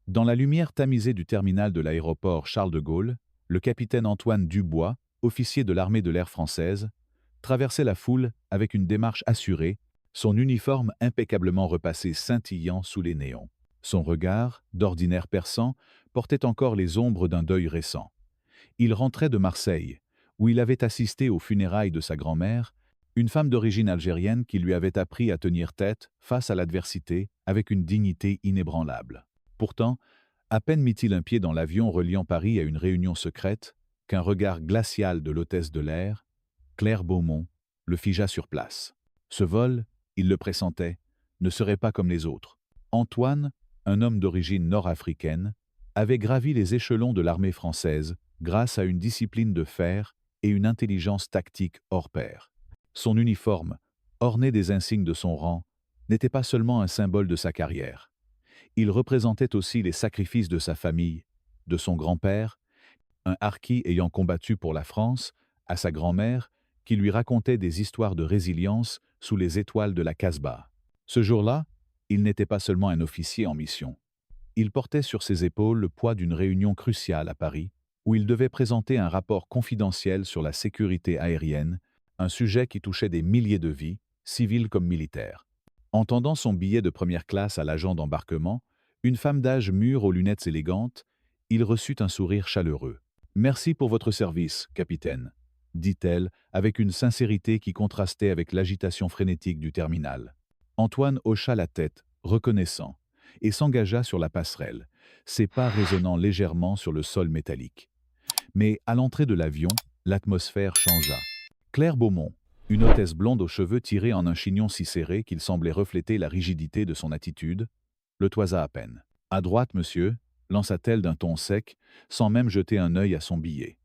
Dans la lumière tamisée du terminal de l'aéroport Charles de Gaulle, le capitaine Antoine Dubois, officier de l'armée de l'air française, traversait la foule avec une démarche assurée, son uniforme impeccablement repassé scintillant sous les néons. Son regard, d'ordinaire perçant, portait encore les ombres d'un deuil récent. Il rentrait de Marseille, où il avait assisté aux funérailles de sa grand-mère, une femme d'origine algérienne qui lui avait appris à tenir tête face à l'adversité avec une dignité inébranlable. Pourtant, à peine mit-il un pied dans l'avion reliant Paris à une réunion secrète, qu'un regard glacial de l'hôtesse de l'air, Claire Beaumont, le figea sur place. Ce vol, il le pressentait, ne serait pas comme les autres. Antoine, un homme d'origine nord-africaine, avait gravi les échelons de l'armée française grâce à une discipline de fer et une intelligence tactique hors pair. Son uniforme, orné des insignes de son rang, n'était pas seulement un symbole de sa carrière. Il représentait aussi les sacrifices de sa famille, de son grand-père, un harki ayant combattu pour la France, à sa grand-mère, qui lui racontait des histoires de résilience sous les étoiles de la Casbah. Ce jour-là, il n'était pas seulement un officier en mission. Il portait sur ses épaules le poids d'une réunion cruciale à Paris, où il devait présenter un rapport confidentiel sur la sécurité aérienne, un sujet qui touchait des milliers de vies, civiles comme militaires. En tendant son billet de première classe à l'agent d'embarquement, une femme d'âge mûr aux lunettes élégantes, il reçut un sourire chaleureux. « Merci pour votre service, capitaine », dit-elle, avec une sincérité qui contrastait avec l'agitation frénétique du terminal. Antoine hocha la tête, reconnaissant, et s'engagea sur la passerelle, ses pas résonnant légèrement sur le sol métallique. Mais à l'entrée de l'avion, l'atmosphère changea. Claire Beaumont, une hôtesse blonde aux cheveux tirés en un chignon si serré qu'il semblait refléter la rigidité de son attitude, le toisa à peine. « À droite, monsieur », lança-t-elle d'un ton sec, sans même jeter un œil à son billet.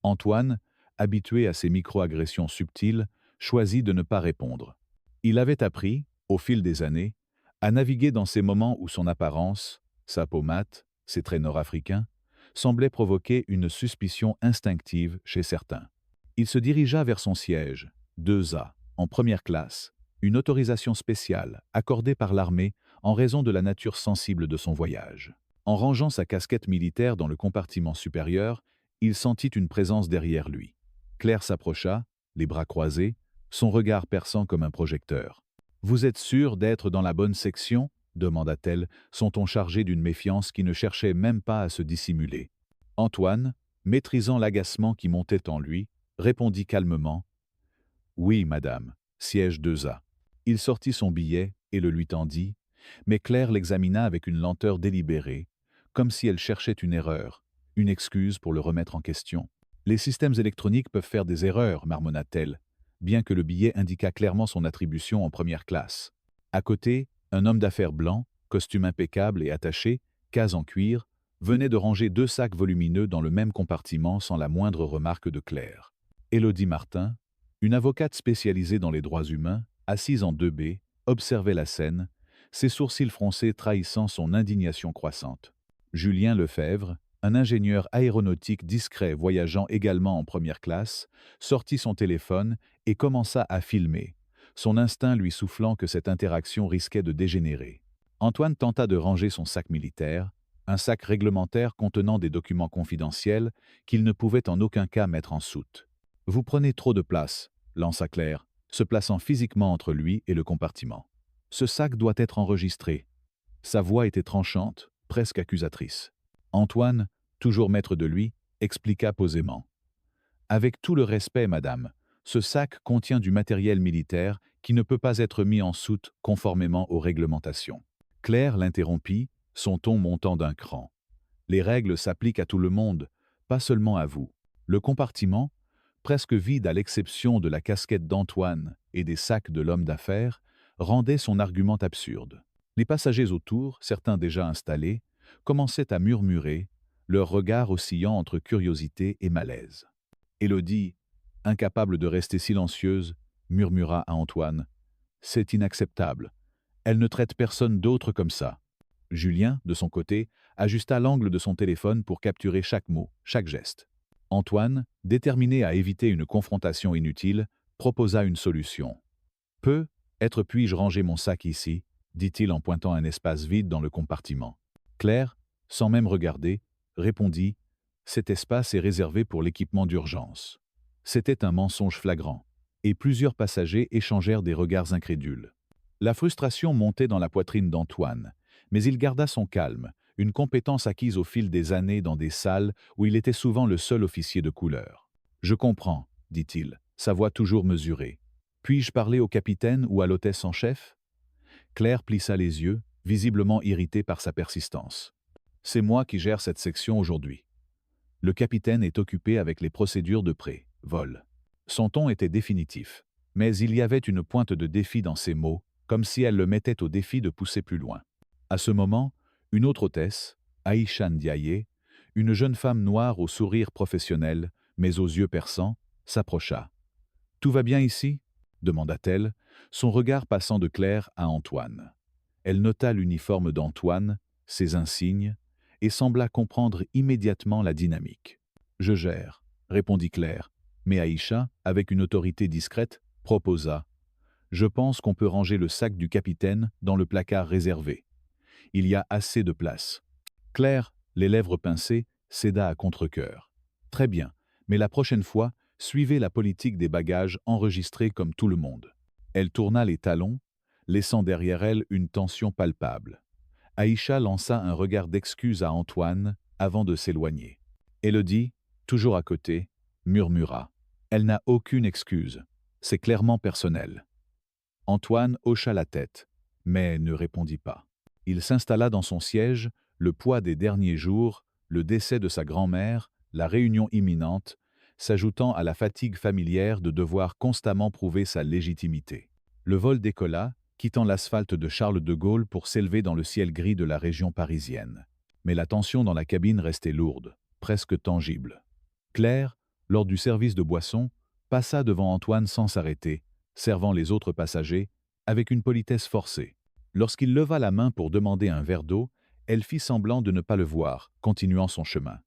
Antoine, habitué à ces micro-agressions subtiles, choisit de ne pas répondre. Il avait appris, au fil des années, à naviguer dans ces moments où son apparence, sa peau mate, ses traits nord-africains, semblaient provoquer une suspicion instinctive chez certains. Il se dirigea vers son siège, 2A, en première classe, une autorisation spéciale accordée par l'armée en raison de la nature sensible de son voyage. En rangeant sa casquette militaire dans le compartiment supérieur, il sentit une présence derrière lui. Claire s'approcha, les bras croisés, son regard perçant comme un projecteur. « Vous êtes sûr d'être dans la bonne section ?» demanda-t-elle, son ton chargé d'une méfiance qui ne cherchait même pas à se dissimuler. Antoine, maîtrisant l'agacement qui montait en lui, répondit calmement « Oui, madame, siège 2A ». Il sortit son billet et le lui tendit, mais Claire l'examina avec une lenteur délibérée, comme si elle cherchait une erreur, une excuse pour le remettre en question. « Les systèmes électroniques peuvent faire des erreurs, marmonna-t-elle, bien que le billet indiquât clairement son attribution en première classe. À côté, un homme d'affaires blanc, costume impeccable et attaché, case en cuir, venait de ranger 2 sacs volumineux dans le même compartiment sans la moindre remarque de Claire. Élodie Martin, une avocate spécialisée dans les droits humains, assise en 2B, observait la scène, ses sourcils froncés trahissant son indignation croissante. Julien Lefebvre, un ingénieur aéronautique discret voyageant également en première classe, sortit son téléphone et commença à filmer, son instinct lui soufflant que cette interaction risquait de dégénérer. Antoine tenta de ranger son sac militaire, un sac réglementaire contenant des documents confidentiels qu'il ne pouvait en aucun cas mettre en soute. « Vous prenez trop de place », lança Claire, se plaçant physiquement entre lui et le compartiment. « Ce sac doit être enregistré. » Sa voix était tranchante, presque accusatrice. Antoine, toujours maître de lui, expliqua posément. « Avec tout le respect, madame, ce sac contient du matériel militaire qui ne peut pas être mis en soute conformément aux réglementations. » Claire l'interrompit, son ton montant d'un cran. « Les règles s'appliquent à tout le monde, pas seulement à vous. » Le compartiment, presque vide à l'exception de la casquette d'Antoine et des sacs de l'homme d'affaires, rendait son argument absurde. Les passagers autour, certains déjà installés, commençaient à murmurer, leur regard oscillant entre curiosité et malaise. Élodie, incapable de rester silencieuse, murmura à Antoine « C'est inacceptable. Elle ne traite personne d'autre comme ça. » Julien, de son côté, ajusta l'angle de son téléphone pour capturer chaque mot, chaque geste. Antoine, déterminé à éviter une confrontation inutile, proposa une solution. « Puis-je ranger mon sac ici ?» dit-il en pointant un espace vide dans le compartiment. Claire, Sans même regarder, répondit « Cet espace est réservé pour l'équipement d'urgence ». C'était un mensonge flagrant, et plusieurs passagers échangèrent des regards incrédules. La frustration montait dans la poitrine d'Antoine, mais il garda son calme, une compétence acquise au fil des années dans des salles où il était souvent le seul officier de couleur. « Je comprends », dit-il, sa voix toujours mesurée. « Puis-je parler au capitaine ou à l'hôtesse en chef ?» Claire plissa les yeux, visiblement irritée par sa persistance. « C'est moi qui gère cette section aujourd'hui. Le capitaine est occupé avec les procédures de prêt, vol. » Son ton était définitif, mais il y avait une pointe de défi dans ses mots, comme si elle le mettait au défi de pousser plus loin. À ce moment, une autre hôtesse, Aïcha Ndiaye, une jeune femme noire au sourire professionnel, mais aux yeux perçants, s'approcha. « Tout va bien ici ?» demanda-t-elle, son regard passant de Claire à Antoine. Elle nota l'uniforme d'Antoine, ses insignes, et sembla comprendre immédiatement la dynamique. « Je gère », répondit Claire, mais Aïcha, avec une autorité discrète, proposa « Je pense qu'on peut ranger le sac du capitaine dans le placard réservé. Il y a assez de place. » Claire, les lèvres pincées, céda à contre-cœur. « Très bien, mais la prochaine fois, suivez la politique des bagages enregistrés comme tout le monde. » Elle tourna les talons, laissant derrière elle une tension palpable. Aïcha lança un regard d'excuse à Antoine avant de s'éloigner. Élodie, toujours à côté, murmura. « Elle n'a aucune excuse. C'est clairement personnel. » Antoine hocha la tête, mais ne répondit pas. Il s'installa dans son siège, le poids des derniers jours, le décès de sa grand-mère, la réunion imminente, s'ajoutant à la fatigue familière de devoir constamment prouver sa légitimité. Le vol décolla, quittant l'asphalte de Charles de Gaulle pour s'élever dans le ciel gris de la région parisienne. Mais la tension dans la cabine restait lourde, presque tangible. Claire, lors du service de boisson, passa devant Antoine sans s'arrêter, servant les autres passagers, avec une politesse forcée. Lorsqu'il leva la main pour demander un verre d'eau, elle fit semblant de ne pas le voir, continuant son chemin.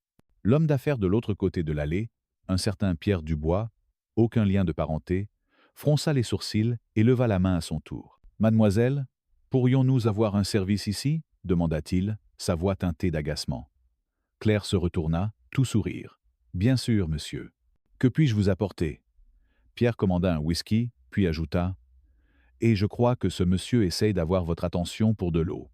L'homme d'affaires de l'autre côté de l'allée, un certain Pierre Dubois, aucun lien de parenté, fronça les sourcils et leva la main à son tour. « Mademoiselle, pourrions-nous avoir un service ici ?» demanda-t-il, sa voix teintée d'agacement. Claire se retourna, tout sourire. « Bien sûr, monsieur. Que puis-je vous apporter ?» Pierre commanda un whisky, puis ajouta « Et je crois que ce monsieur essaye d'avoir votre attention pour de l'eau. »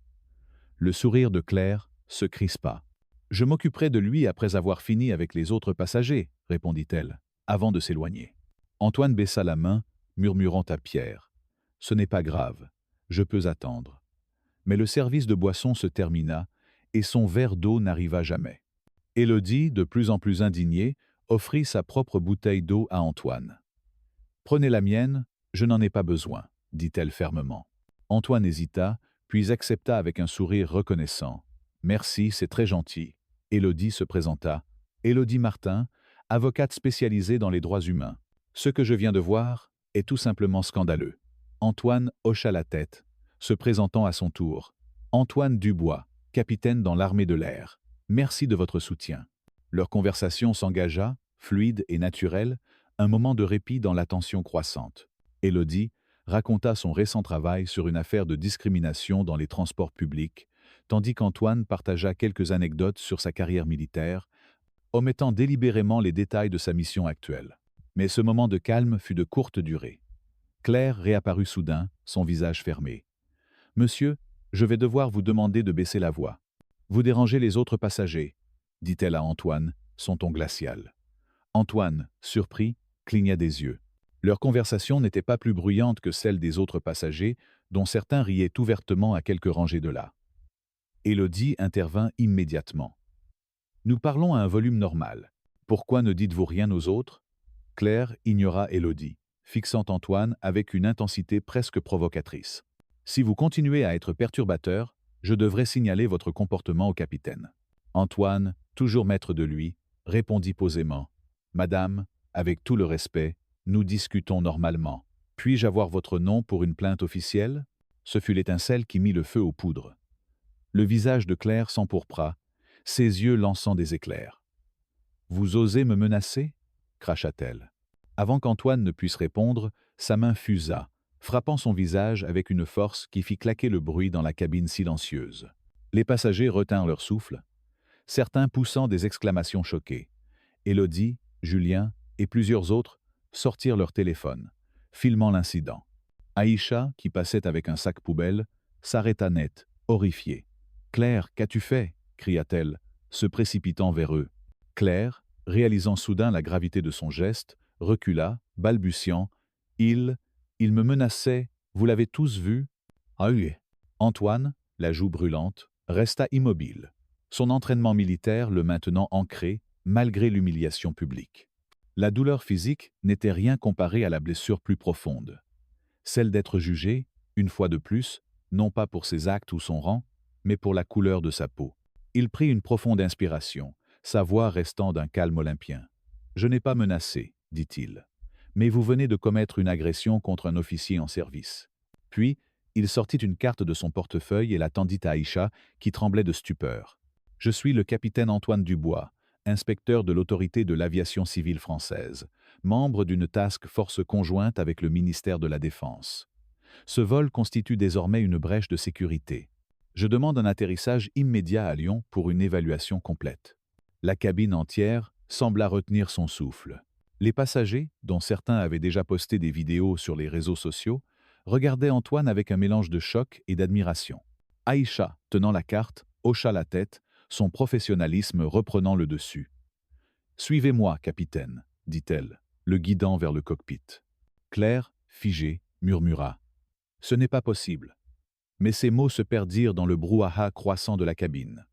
Le sourire de Claire se crispa. « Je m'occuperai de lui après avoir fini avec les autres passagers, » répondit-elle, avant de s'éloigner. Antoine baissa la main, murmurant à Pierre « Ce n'est pas grave, je peux attendre. » Mais le service de boisson se termina, et son verre d'eau n'arriva jamais. Élodie, de plus en plus indignée, offrit sa propre bouteille d'eau à Antoine. « Prenez la mienne, je n'en ai pas besoin, » dit-elle fermement. Antoine hésita, puis accepta avec un sourire reconnaissant. « Merci, c'est très gentil. » Élodie se présenta. « Élodie Martin, avocate spécialisée dans les droits humains. Ce que je viens de voir est tout simplement scandaleux. » Antoine hocha la tête, se présentant à son tour. « Antoine Dubois, capitaine dans l'armée de l'air. Merci de votre soutien. » Leur conversation s'engagea, fluide et naturelle, un moment de répit dans la tension croissante. Élodie raconta son récent travail sur une affaire de discrimination dans les transports publics, tandis qu'Antoine partagea quelques anecdotes sur sa carrière militaire, omettant délibérément les détails de sa mission actuelle. Mais ce moment de calme fut de courte durée. Claire réapparut soudain, son visage fermé. « Monsieur, je vais devoir vous demander de baisser la voix. Vous dérangez les autres passagers, » dit-elle à Antoine, son ton glacial. Antoine, surpris, cligna des yeux. Leur conversation n'était pas plus bruyante que celle des autres passagers, dont certains riaient ouvertement à quelques rangées de là. Élodie intervint immédiatement. « Nous parlons à un volume normal. Pourquoi ne dites-vous rien aux autres ?» Claire ignora Élodie, fixant Antoine avec une intensité presque provocatrice. « Si vous continuez à être perturbateur, je devrais signaler votre comportement au capitaine. » Antoine, toujours maître de lui, répondit posément. « Madame, avec tout le respect, nous discutons normalement. Puis-je avoir votre nom pour une plainte officielle ?» Ce fut l'étincelle qui mit le feu aux poudres. Le visage de Claire s'empourpra, ses yeux lançant des éclairs. « Vous osez me menacer ?» cracha-t-elle. Avant qu'Antoine ne puisse répondre, sa main fusa, frappant son visage avec une force qui fit claquer le bruit dans la cabine silencieuse. Les passagers retinrent leur souffle, certains poussant des exclamations choquées. Élodie, Julien et plusieurs autres sortirent leur téléphone, filmant l'incident. Aïcha, qui passait avec un sac poubelle, s'arrêta net, horrifiée. « Claire, qu'as-tu fait » cria-t-elle, se précipitant vers eux. Claire, réalisant soudain la gravité de son geste, recula, balbutiant. « Il me menaçait, vous l'avez tous vu ?»« Ah oui. » Antoine, la joue brûlante, resta immobile, son entraînement militaire le maintenant ancré, malgré l'humiliation publique. La douleur physique n'était rien comparée à la blessure plus profonde. Celle d'être jugé, une fois de plus, non pas pour ses actes ou son rang, mais pour la couleur de sa peau. Il prit une profonde inspiration, sa voix restant d'un calme olympien. « Je n'ai pas menacé, dit-il, mais vous venez de commettre une agression contre un officier en service. » Puis, il sortit une carte de son portefeuille et la tendit à Aïcha, qui tremblait de stupeur. « Je suis le capitaine Antoine Dubois, inspecteur de l'autorité de l'aviation civile française, membre d'une task force conjointe avec le ministère de la Défense. Ce vol constitue désormais une brèche de sécurité. Je demande un atterrissage immédiat à Lyon pour une évaluation complète. » La cabine entière sembla retenir son souffle. Les passagers, dont certains avaient déjà posté des vidéos sur les réseaux sociaux, regardaient Antoine avec un mélange de choc et d'admiration. Aïcha, tenant la carte, hocha la tête, son professionnalisme reprenant le dessus. « Suivez-moi, capitaine, » dit-elle, le guidant vers le cockpit. Claire, figée, murmura. « Ce n'est pas possible. » Mais ces mots se perdirent dans le brouhaha croissant de la cabine.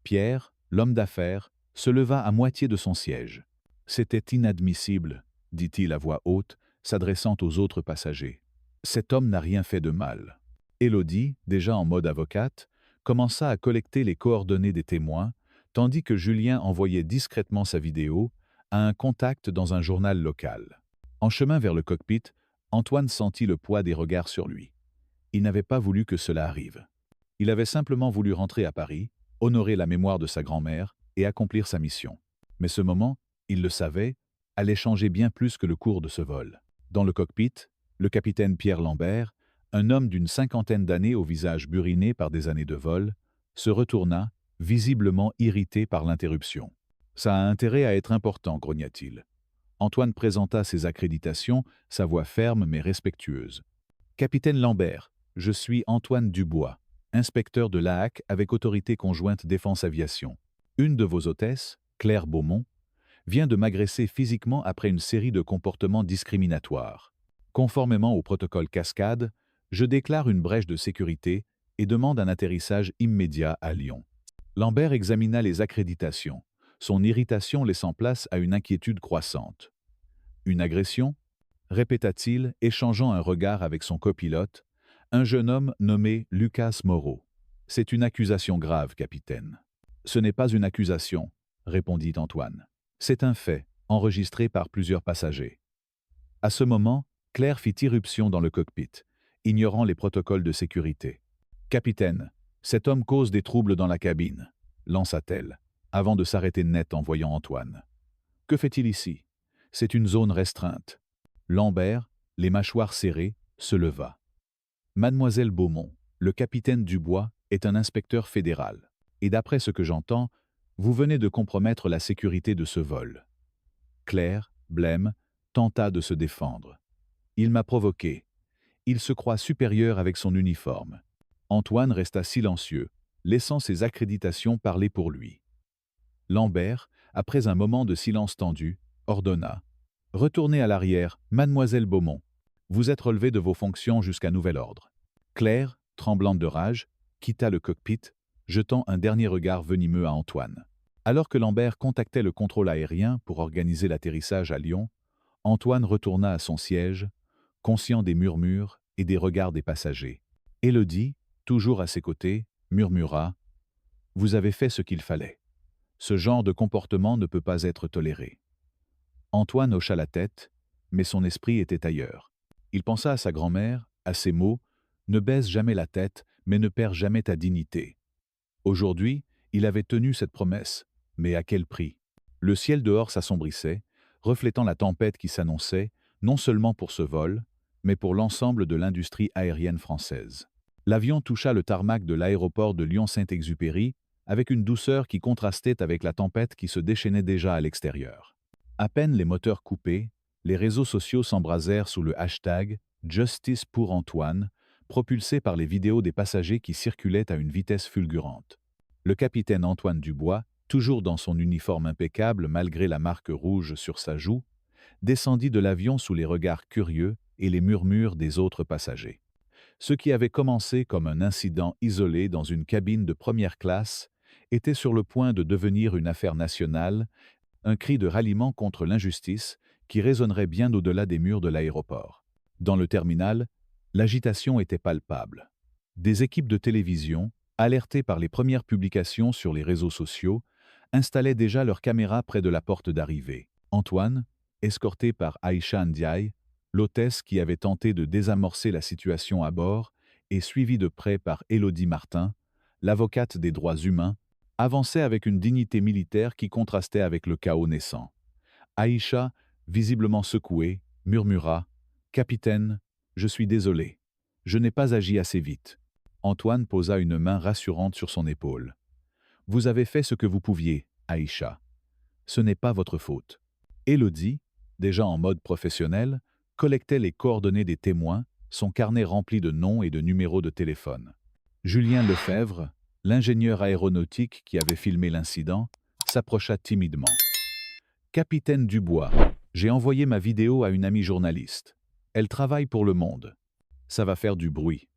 Pierre, l'homme d'affaires, se leva à moitié de son siège. « C'était inadmissible, » dit-il à voix haute, s'adressant aux autres passagers. « Cet homme n'a rien fait de mal. » Élodie, déjà en mode avocate, commença à collecter les coordonnées des témoins, tandis que Julien envoyait discrètement sa vidéo à un contact dans un journal local. En chemin vers le cockpit, Antoine sentit le poids des regards sur lui. Il n'avait pas voulu que cela arrive. Il avait simplement voulu rentrer à Paris, honorer la mémoire de sa grand-mère et accomplir sa mission. Mais ce moment, il le savait, allait changer bien plus que le cours de ce vol. Dans le cockpit, le capitaine Pierre Lambert, un homme d'une cinquantaine d'années au visage buriné par des années de vol, se retourna, visiblement irrité par l'interruption. « Ça a intérêt à être important, » grogna-t-il. Antoine présenta ses accréditations, sa voix ferme mais respectueuse. « Capitaine Lambert, je suis Antoine Dubois, inspecteur de l'AAC avec Autorité conjointe Défense Aviation. Une de vos hôtesses, Claire Beaumont, vient de m'agresser physiquement après une série de comportements discriminatoires. Conformément au protocole Cascade, je déclare une brèche de sécurité et demande un atterrissage immédiat à Lyon. » Lambert examina les accréditations, son irritation laissant place à une inquiétude croissante. « Une agression ?» répéta-t-il, échangeant un regard avec son copilote, un jeune homme nommé Lucas Moreau. « C'est une accusation grave, capitaine. »« Ce n'est pas une accusation, » répondit Antoine. « C'est un fait, enregistré par plusieurs passagers. » À ce moment, Claire fit irruption dans le cockpit, ignorant les protocoles de sécurité. « Capitaine, cet homme cause des troubles dans la cabine, » lança-t-elle, avant de s'arrêter net en voyant Antoine. « Que fait-il ici? C'est une zone restreinte. » Lambert, les mâchoires serrées, se leva. « Mademoiselle Beaumont, le capitaine Dubois est un inspecteur fédéral, et d'après ce que j'entends, vous venez de compromettre la sécurité de ce vol. » Claire, blême, tenta de se défendre. « Il m'a provoqué. Il se croit supérieur avec son uniforme. » Antoine resta silencieux, laissant ses accréditations parler pour lui. Lambert, après un moment de silence tendu, ordonna. « Retournez à l'arrière, mademoiselle Beaumont. Vous êtes relevée de vos fonctions jusqu'à nouvel ordre. » Claire, tremblante de rage, quitta le cockpit, jetant un dernier regard venimeux à Antoine. Alors que Lambert contactait le contrôle aérien pour organiser l'atterrissage à Lyon, Antoine retourna à son siège, conscient des murmures et des regards des passagers. Élodie, toujours à ses côtés, murmura « Vous avez fait ce qu'il fallait. Ce genre de comportement ne peut pas être toléré. » Antoine hocha la tête, mais son esprit était ailleurs. Il pensa à sa grand-mère, à ces mots « Ne baisse jamais la tête, mais ne perds jamais ta dignité. » Aujourd'hui, il avait tenu cette promesse, mais à quel prix? Le ciel dehors s'assombrissait, reflétant la tempête qui s'annonçait, non seulement pour ce vol, mais pour l'ensemble de l'industrie aérienne française. L'avion toucha le tarmac de l'aéroport de Lyon-Saint-Exupéry avec une douceur qui contrastait avec la tempête qui se déchaînait déjà à l'extérieur. À peine les moteurs coupés, les réseaux sociaux s'embrasèrent sous le hashtag Justice pour Antoine, propulsé par les vidéos des passagers qui circulaient à une vitesse fulgurante. Le capitaine Antoine Dubois, toujours dans son uniforme impeccable malgré la marque rouge sur sa joue, descendit de l'avion sous les regards curieux et les murmures des autres passagers. Ce qui avait commencé comme un incident isolé dans une cabine de première classe était sur le point de devenir une affaire nationale, un cri de ralliement contre l'injustice qui résonnerait bien au-delà des murs de l'aéroport. Dans le terminal, l'agitation était palpable. Des équipes de télévision, alertées par les premières publications sur les réseaux sociaux, installaient déjà leurs caméras près de la porte d'arrivée. Antoine, escorté par Aïcha Ndiaye, l'hôtesse qui avait tenté de désamorcer la situation à bord, et suivi de près par Élodie Martin, l'avocate des droits humains, avançait avec une dignité militaire qui contrastait avec le chaos naissant. Aïcha, visiblement secouée, murmura « Capitaine, je suis désolé. Je n'ai pas agi assez vite. » Antoine posa une main rassurante sur son épaule. « Vous avez fait ce que vous pouviez, Aïcha. Ce n'est pas votre faute. » Élodie, déjà en mode professionnel, collectait les coordonnées des témoins, son carnet rempli de noms et de numéros de téléphone. Julien Lefebvre, l'ingénieur aéronautique qui avait filmé l'incident, s'approcha timidement. « Capitaine Dubois, j'ai envoyé ma vidéo à une amie journaliste. Elle travaille pour Le Monde. Ça va faire du bruit. »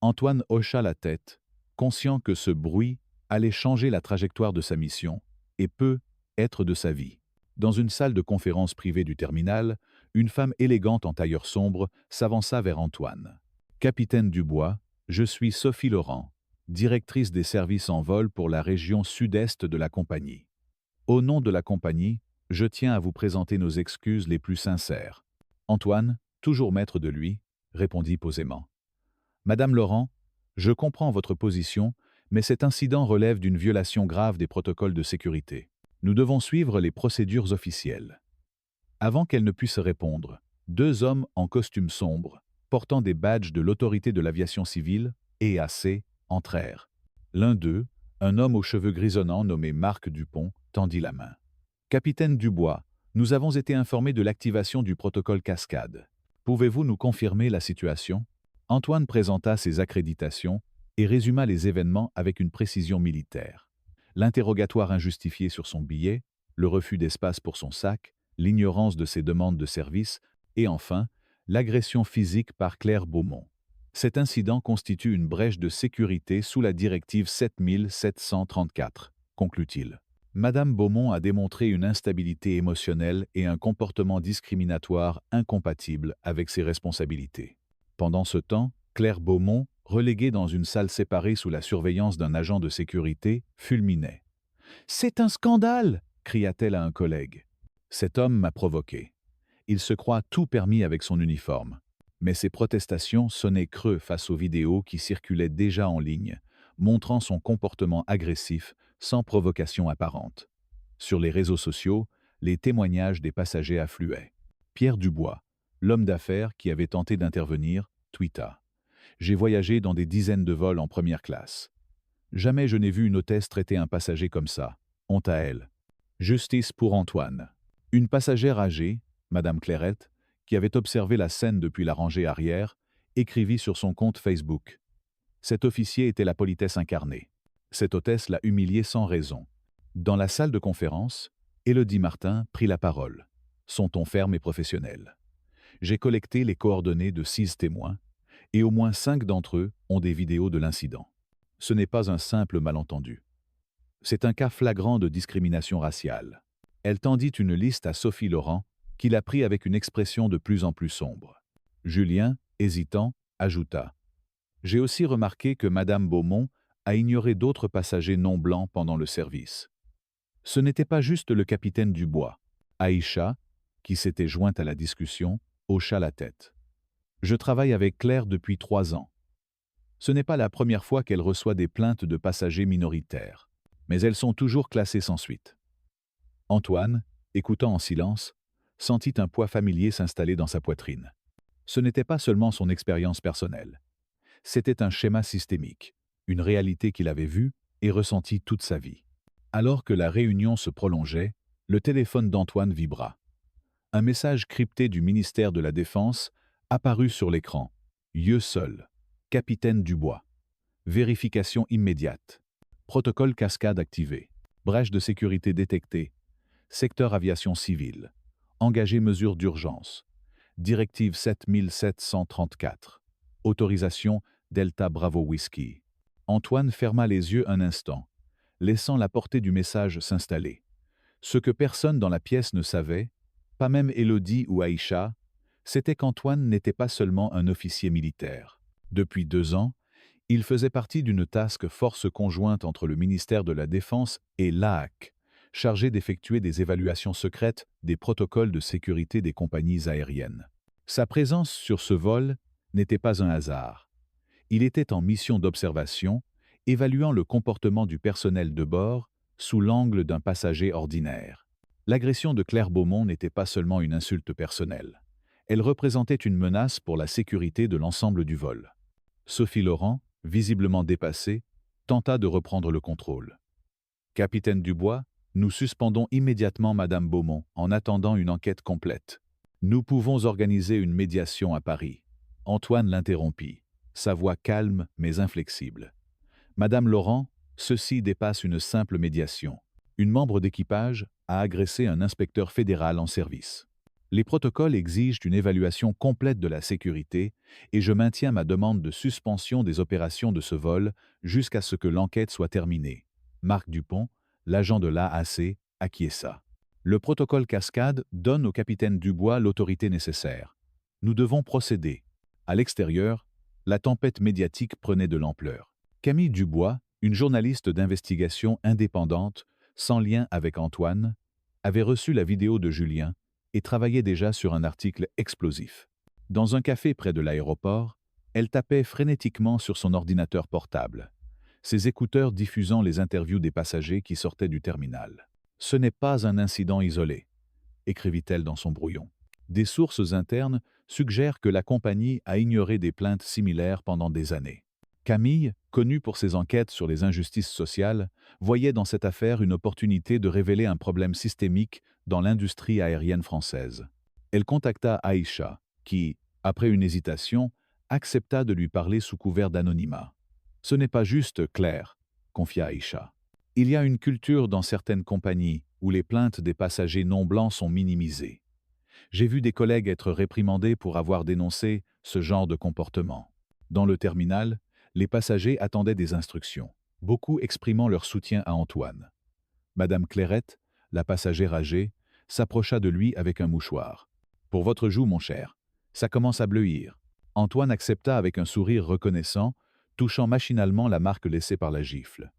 Antoine hocha la tête, conscient que ce bruit allait changer la trajectoire de sa mission, et peut être de sa vie. Dans une salle de conférence privée du terminal, une femme élégante en tailleur sombre s'avança vers Antoine. « Capitaine Dubois, je suis Sophie Laurent, directrice des services en vol pour la région sud-est de la compagnie. Au nom de la compagnie, je tiens à vous présenter nos excuses les plus sincères. » Antoine, toujours maître de lui, répondit posément. « Madame Laurent, je comprends votre position, mais cet incident relève d'une violation grave des protocoles de sécurité. Nous devons suivre les procédures officielles. » Avant qu'elle ne puisse répondre, deux hommes en costume sombre, portant des badges de l'autorité de l'aviation civile, EAC, entrèrent. L'un d'eux, un homme aux cheveux grisonnants nommé Marc Dupont, tendit la main. « Capitaine Dubois, nous avons été informés de l'activation du protocole Cascade. Pouvez-vous nous confirmer la situation ?» Antoine présenta ses accréditations et résuma les événements avec une précision militaire. L'interrogatoire injustifié sur son billet, le refus d'espace pour son sac, l'ignorance de ses demandes de service et enfin, l'agression physique par Claire Beaumont. Cet incident constitue une brèche de sécurité sous la directive 7734, conclut-il. Madame Beaumont a démontré une instabilité émotionnelle et un comportement discriminatoire incompatible avec ses responsabilités. Pendant ce temps, Claire Beaumont, reléguée dans une salle séparée sous la surveillance d'un agent de sécurité, fulminait. « C'est un scandale !» cria-t-elle à un collègue. « Cet homme m'a provoqué. Il se croit tout permis avec son uniforme. » Mais ses protestations sonnaient creux face aux vidéos qui circulaient déjà en ligne, montrant son comportement agressif sans provocation apparente. Sur les réseaux sociaux, les témoignages des passagers affluaient. Pierre Dubois, l'homme d'affaires qui avait tenté d'intervenir, tweeta. « J'ai voyagé dans des dizaines de vols en première classe. Jamais je n'ai vu une hôtesse traiter un passager comme ça. Honte à elle. Justice pour Antoine. » Une passagère âgée, Madame Clairette, qui avait observé la scène depuis la rangée arrière, écrivit sur son compte Facebook. Cet officier était la politesse incarnée. Cette hôtesse l'a humilié sans raison. Dans la salle de conférence, Élodie Martin prit la parole, son ton ferme et professionnel. J'ai collecté les coordonnées de 6 témoins, et au moins 5 d'entre eux ont des vidéos de l'incident. Ce n'est pas un simple malentendu. C'est un cas flagrant de discrimination raciale. Elle tendit une liste à Sophie Laurent, qui la prit avec une expression de plus en plus sombre. Julien, hésitant, ajouta. J'ai aussi remarqué que Madame Beaumont a ignoré d'autres passagers non blancs pendant le service. Ce n'était pas juste le capitaine Dubois. Aïcha, qui s'était jointe à la discussion, hocha la tête. Je travaille avec Claire depuis 3 ans. Ce n'est pas la première fois qu'elle reçoit des plaintes de passagers minoritaires, mais elles sont toujours classées sans suite. Antoine, écoutant en silence, sentit un poids familier s'installer dans sa poitrine. Ce n'était pas seulement son expérience personnelle. C'était un schéma systémique, une réalité qu'il avait vue et ressenti toute sa vie. Alors que la réunion se prolongeait, le téléphone d'Antoine vibra. Un message crypté du ministère de la Défense apparut sur l'écran. Yeux seul. Capitaine Dubois. Vérification immédiate. Protocole cascade activé. Brèche de sécurité détectée. Secteur aviation civile. Engagé mesures d'urgence. Directive 7734. Autorisation Delta Bravo Whisky. Antoine ferma les yeux un instant, laissant la portée du message s'installer. Ce que personne dans la pièce ne savait, pas même Élodie ou Aïcha, c'était qu'Antoine n'était pas seulement un officier militaire. Depuis 2 ans, il faisait partie d'une task force conjointe entre le ministère de la Défense et l'AAC, chargée d'effectuer des évaluations secrètes des protocoles de sécurité des compagnies aériennes. Sa présence sur ce vol n'était pas un hasard. Il était en mission d'observation, évaluant le comportement du personnel de bord sous l'angle d'un passager ordinaire. L'agression de Claire Beaumont n'était pas seulement une insulte personnelle. Elle représentait une menace pour la sécurité de l'ensemble du vol. Sophie Laurent, visiblement dépassée, tenta de reprendre le contrôle. « Capitaine Dubois, nous suspendons immédiatement Madame Beaumont en attendant une enquête complète. Nous pouvons organiser une médiation à Paris. » Antoine l'interrompit, sa voix calme mais inflexible. « Madame Laurent, ceci dépasse une simple médiation. Une membre d'équipage a agressé un inspecteur fédéral en service. Les protocoles exigent une évaluation complète de la sécurité et je maintiens ma demande de suspension des opérations de ce vol jusqu'à ce que l'enquête soit terminée. » Marc Dupont, l'agent de l'AAC, acquiesça. Le protocole cascade donne au capitaine Dubois l'autorité nécessaire. Nous devons procéder. À l'extérieur, la tempête médiatique prenait de l'ampleur. Camille Dubois, une journaliste d'investigation indépendante, sans lien avec Antoine, avait reçu la vidéo de Julien et travaillait déjà sur un article explosif. Dans un café près de l'aéroport, elle tapait frénétiquement sur son ordinateur portable, ses écouteurs diffusant les interviews des passagers qui sortaient du terminal. « Ce n'est pas un incident isolé », écrivit-elle dans son brouillon. Des sources internes suggèrent que la compagnie a ignoré des plaintes similaires pendant des années. Camille, connue pour ses enquêtes sur les injustices sociales, voyait dans cette affaire une opportunité de révéler un problème systémique dans l'industrie aérienne française. Elle contacta Aïcha, qui, après une hésitation, accepta de lui parler sous couvert d'anonymat. « Ce n'est pas juste, Claire, » confia Aïcha. « Il y a une culture dans certaines compagnies où les plaintes des passagers non blancs sont minimisées. J'ai vu des collègues être réprimandés pour avoir dénoncé ce genre de comportement. Dans le terminal, les passagers attendaient des instructions, beaucoup exprimant leur soutien à Antoine. Madame Clairette, la passagère âgée, s'approcha de lui avec un mouchoir. « Pour votre joue, mon cher. Ça commence à bleuir. » Antoine accepta avec un sourire reconnaissant, touchant machinalement la marque laissée par la gifle.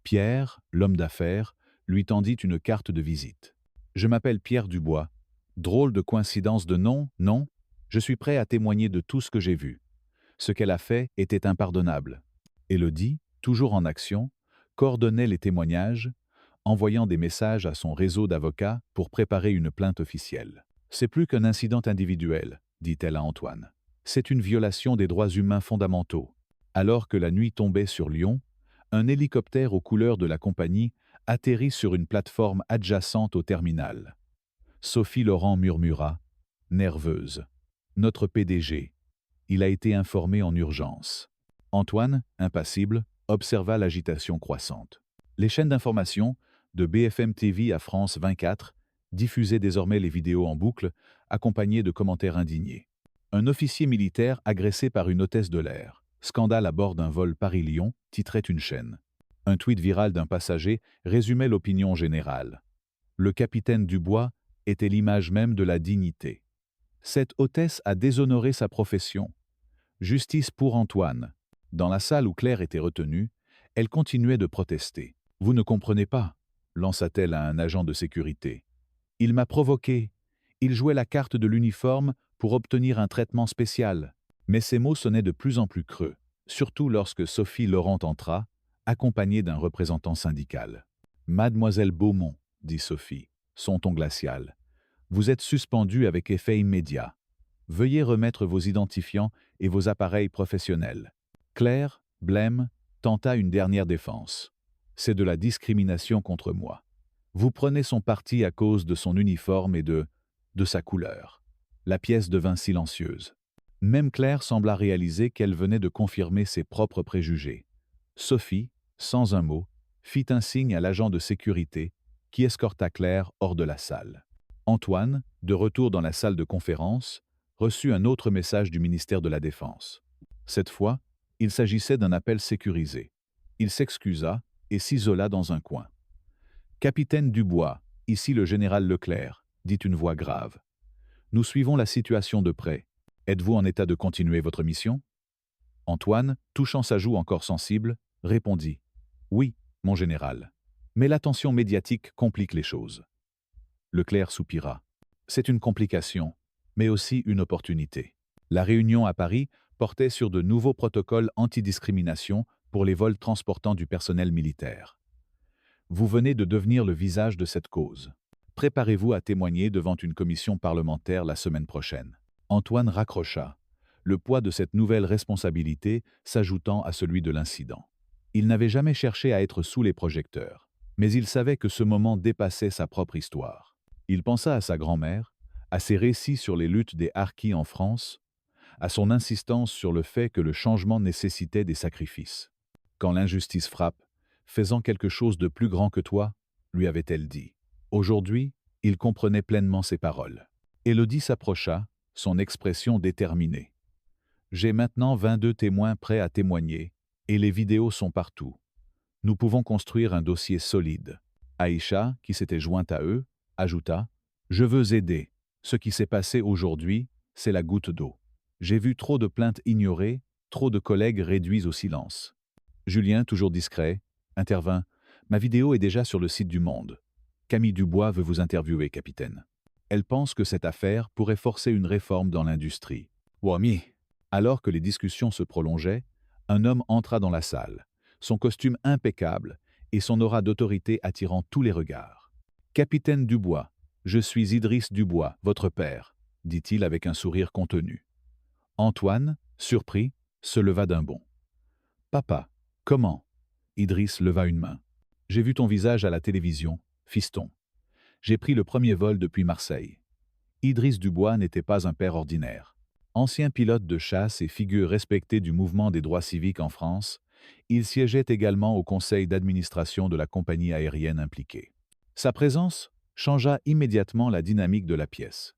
Pierre, l'homme d'affaires, lui tendit une carte de visite. « Je m'appelle Pierre Dubois. Drôle de coïncidence de nom, non? Je suis prêt à témoigner de tout ce que j'ai vu. Ce qu'elle a fait était impardonnable. » Élodie, toujours en action, coordonnait les témoignages, envoyant des messages à son réseau d'avocats pour préparer une plainte officielle. « C'est plus qu'un incident individuel, » dit-elle à Antoine. « C'est une violation des droits humains fondamentaux. » Alors que la nuit tombait sur Lyon, un hélicoptère aux couleurs de la compagnie atterrit sur une plateforme adjacente au terminal. Sophie Laurent murmura, nerveuse. « Notre PDG. Il a été informé en urgence. » Antoine, impassible, observa l'agitation croissante. Les chaînes d'information, de BFM TV à France 24, diffusaient désormais les vidéos en boucle, accompagnées de commentaires indignés. Un officier militaire agressé par une hôtesse de l'air. Scandale à bord d'un vol Paris-Lyon, titrait une chaîne. Un tweet viral d'un passager résumait l'opinion générale. Le capitaine Dubois était l'image même de la dignité. Cette hôtesse a déshonoré sa profession. Justice pour Antoine. Dans la salle où Claire était retenue, elle continuait de protester. « Vous ne comprenez pas », lança-t-elle à un agent de sécurité. « Il m'a provoqué. Il jouait la carte de l'uniforme pour obtenir un traitement spécial. » Mais ces mots sonnaient de plus en plus creux, surtout lorsque Sophie Laurent entra, accompagnée d'un représentant syndical. « Mademoiselle Beaumont, » dit Sophie, son ton glacial, « vous êtes suspendue avec effet immédiat. Veuillez remettre vos identifiants et vos appareils professionnels. » Claire, blême, tenta une dernière défense. C'est de la discrimination contre moi. Vous prenez son parti à cause de son uniforme et de sa couleur. La pièce devint silencieuse. Même Claire sembla réaliser qu'elle venait de confirmer ses propres préjugés. Sophie, sans un mot, fit un signe à l'agent de sécurité qui escorta Claire hors de la salle. Antoine, de retour dans la salle de conférence, reçut un autre message du ministère de la Défense. Cette fois, il s'agissait d'un appel sécurisé. Il s'excusa et s'isola dans un coin. « Capitaine Dubois, ici le général Leclerc », dit une voix grave. « Nous suivons la situation de près. Êtes-vous en état de continuer votre mission ?» Antoine, touchant sa joue encore sensible, répondit « Oui, mon général. Mais l'attention médiatique complique les choses. » Leclerc soupira. « C'est une complication, mais aussi une opportunité. La réunion à Paris portait sur de nouveaux protocoles antidiscrimination pour les vols transportant du personnel militaire. Vous venez de devenir le visage de cette cause. Préparez-vous à témoigner devant une commission parlementaire la semaine prochaine. » Antoine raccrocha, le poids de cette nouvelle responsabilité s'ajoutant à celui de l'incident. Il n'avait jamais cherché à être sous les projecteurs, mais il savait que ce moment dépassait sa propre histoire. Il pensa à sa grand-mère, à ses récits sur les luttes des harkis en France, à son insistance sur le fait que le changement nécessitait des sacrifices. « Quand l'injustice frappe, faisant quelque chose de plus grand que toi, » lui avait-elle dit. Aujourd'hui, il comprenait pleinement ses paroles. Élodie s'approcha, son expression déterminée. « J'ai maintenant 22 témoins prêts à témoigner, et les vidéos sont partout. Nous pouvons construire un dossier solide. » Aïcha, qui s'était jointe à eux, ajouta « Je veux aider. Ce qui s'est passé aujourd'hui, c'est la goutte d'eau. J'ai vu trop de plaintes ignorées, trop de collègues réduits au silence. » Julien, toujours discret, intervint « Ma vidéo est déjà sur le site du Monde. Camille Dubois veut vous interviewer, capitaine. Elle pense que cette affaire pourrait forcer une réforme dans l'industrie. » Wami. Alors que les discussions se prolongeaient, un homme entra dans la salle, son costume impeccable et son aura d'autorité attirant tous les regards. « Capitaine Dubois, je suis Idriss Dubois, votre père, » dit-il avec un sourire contenu. Antoine, surpris, se leva d'un bond. « Papa, comment ?» Idriss leva une main. « J'ai vu ton visage à la télévision, fiston. J'ai pris le premier vol depuis Marseille. » Idriss Dubois n'était pas un père ordinaire. Ancien pilote de chasse et figure respectée du mouvement des droits civiques en France, il siégeait également au conseil d'administration de la compagnie aérienne impliquée. Sa présence changea immédiatement la dynamique de la pièce.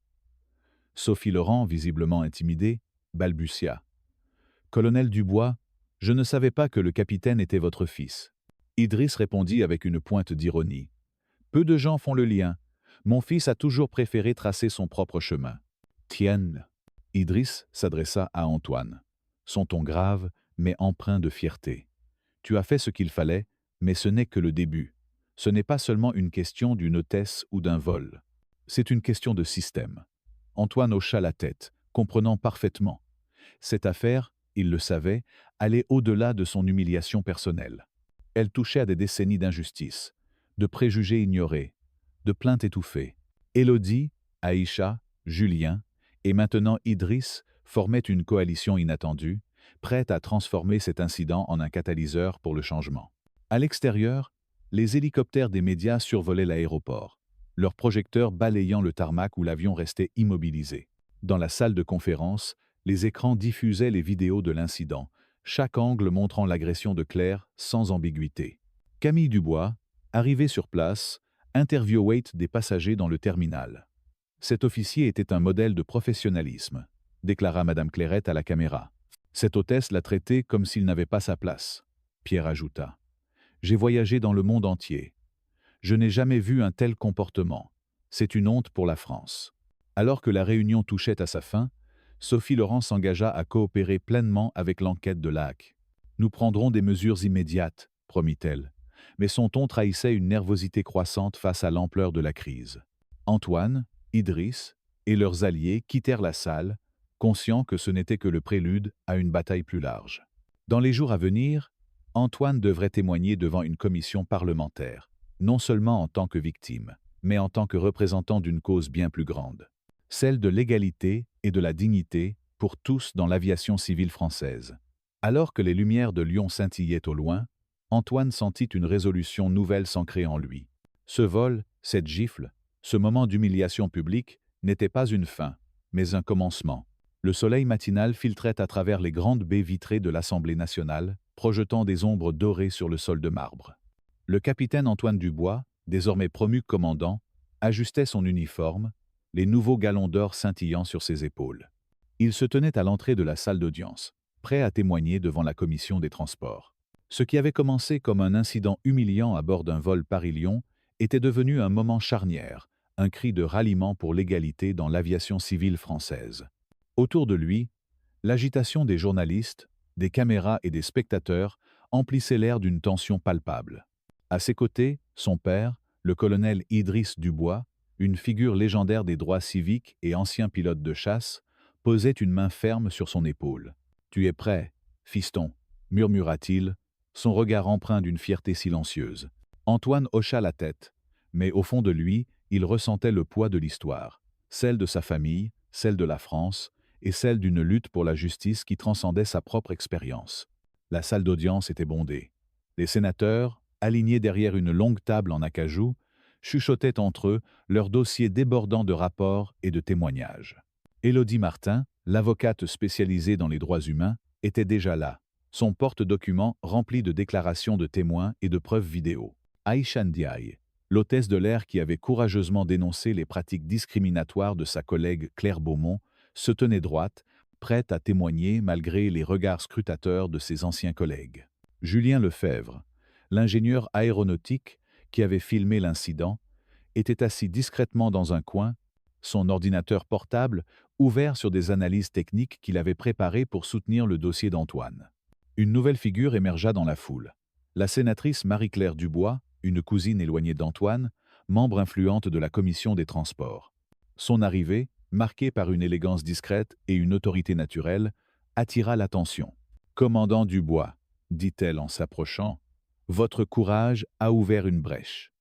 Sophie Laurent, visiblement intimidée, balbutia. « Colonel Dubois, je ne savais pas que le capitaine était votre fils. » Idriss répondit avec une pointe d'ironie. « Peu de gens font le lien. Mon fils a toujours préféré tracer son propre chemin. » « Tienne !» Idriss s'adressa à Antoine. Son ton grave, mais empreint de fierté. « Tu as fait ce qu'il fallait, mais ce n'est que le début. Ce n'est pas seulement une question d'une hôtesse ou d'un vol. C'est une question de système. » Antoine hocha la tête, comprenant parfaitement. Cette affaire, il le savait, allait au-delà de son humiliation personnelle. Elle touchait à des décennies d'injustice, de préjugés ignorés, de plaintes étouffées. Élodie, Aïcha, Julien, et maintenant Idriss formaient une coalition inattendue, prête à transformer cet incident en un catalyseur pour le changement. À l'extérieur, les hélicoptères des médias survolaient l'aéroport, leurs projecteurs balayant le tarmac où l'avion restait immobilisé. Dans la salle de conférence, les écrans diffusaient les vidéos de l'incident, chaque angle montrant l'agression de Claire sans ambiguïté. Camille Dubois, arrivé sur place, interviewait des passagers dans le terminal. Cet officier était un modèle de professionnalisme, déclara Madame Clairette à la caméra. Cette hôtesse l'a traité comme s'il n'avait pas sa place. Pierre ajouta. J'ai voyagé dans le monde entier. Je n'ai jamais vu un tel comportement. C'est une honte pour la France. Alors que la réunion touchait à sa fin, Sophie Laurent s'engagea à coopérer pleinement avec l'enquête de l'AAC. Nous prendrons des mesures immédiates, promit-elle, mais son ton trahissait une nervosité croissante face à l'ampleur de la crise. Antoine, Idriss et leurs alliés quittèrent la salle, conscients que ce n'était que le prélude à une bataille plus large. Dans les jours à venir, Antoine devrait témoigner devant une commission parlementaire, non seulement en tant que victime, mais en tant que représentant d'une cause bien plus grande, celle de l'égalité et de la dignité pour tous dans l'aviation civile française. Alors que les lumières de Lyon scintillaient au loin, Antoine sentit une résolution nouvelle s'ancrer en lui. Ce vol, cette gifle, ce moment d'humiliation publique n'était pas une fin, mais un commencement. Le soleil matinal filtrait à travers les grandes baies vitrées de l'Assemblée nationale, projetant des ombres dorées sur le sol de marbre. Le capitaine Antoine Dubois, désormais promu commandant, ajustait son uniforme, les nouveaux galons d'or scintillant sur ses épaules. Il se tenait à l'entrée de la salle d'audience, prêt à témoigner devant la commission des transports. Ce qui avait commencé comme un incident humiliant à bord d'un vol Paris-Lyon était devenu un moment charnière, un cri de ralliement pour l'égalité dans l'aviation civile française. Autour de lui, l'agitation des journalistes, des caméras et des spectateurs emplissait l'air d'une tension palpable. À ses côtés, son père, le colonel Idriss Dubois, une figure légendaire des droits civiques et ancien pilote de chasse, posait une main ferme sur son épaule. « Tu es prêt, fiston ?» murmura-t-il, son regard empreint d'une fierté silencieuse. Antoine hocha la tête, mais au fond de lui, il ressentait le poids de l'histoire, celle de sa famille, celle de la France, et celle d'une lutte pour la justice qui transcendait sa propre expérience. La salle d'audience était bondée. Les sénateurs, alignés derrière une longue table en acajou, chuchotaient entre eux, leurs dossiers débordant de rapports et de témoignages. Élodie Martin, l'avocate spécialisée dans les droits humains, était déjà là, son porte-document rempli de déclarations de témoins et de preuves vidéo. Aïcha Ndiaye, l'hôtesse de l'air qui avait courageusement dénoncé les pratiques discriminatoires de sa collègue Claire Beaumont, se tenait droite, prête à témoigner malgré les regards scrutateurs de ses anciens collègues. Julien Lefebvre, l'ingénieur aéronautique qui avait filmé l'incident, était assis discrètement dans un coin, son ordinateur portable ouvert sur des analyses techniques qu'il avait préparées pour soutenir le dossier d'Antoine. Une nouvelle figure émergea dans la foule. La sénatrice Marie-Claire Dubois, une cousine éloignée d'Antoine, membre influente de la commission des transports. Son arrivée, marquée par une élégance discrète et une autorité naturelle, attira l'attention. « Commandant Dubois, » dit-elle en s'approchant, « votre courage a ouvert une brèche.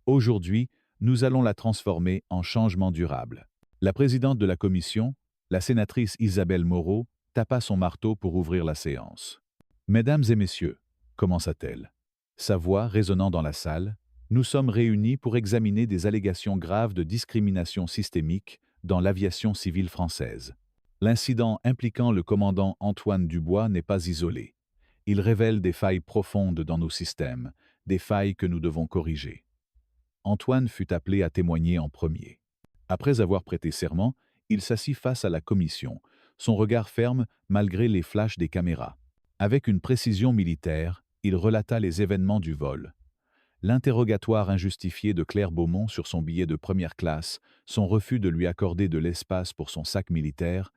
Aujourd'hui, nous allons la transformer en changement durable. » La présidente de la commission, la sénatrice Isabelle Moreau, tapa son marteau pour ouvrir la séance. « Mesdames et messieurs, » commença-t-elle, sa voix résonnant dans la salle, « nous sommes réunis pour examiner des allégations graves de discrimination systémique dans l'aviation civile française. L'incident impliquant le commandant Antoine Dubois n'est pas isolé. Il révèle des failles profondes dans nos systèmes, des failles que nous devons corriger. » Antoine fut appelé à témoigner en premier. Après avoir prêté serment, il s'assit face à la commission, son regard ferme malgré les flashs des caméras. Avec une précision militaire, il relata les événements du vol. L'interrogatoire injustifié de Claire Beaumont sur son billet de première classe, son refus de lui accorder de l'espace pour son sac militaire,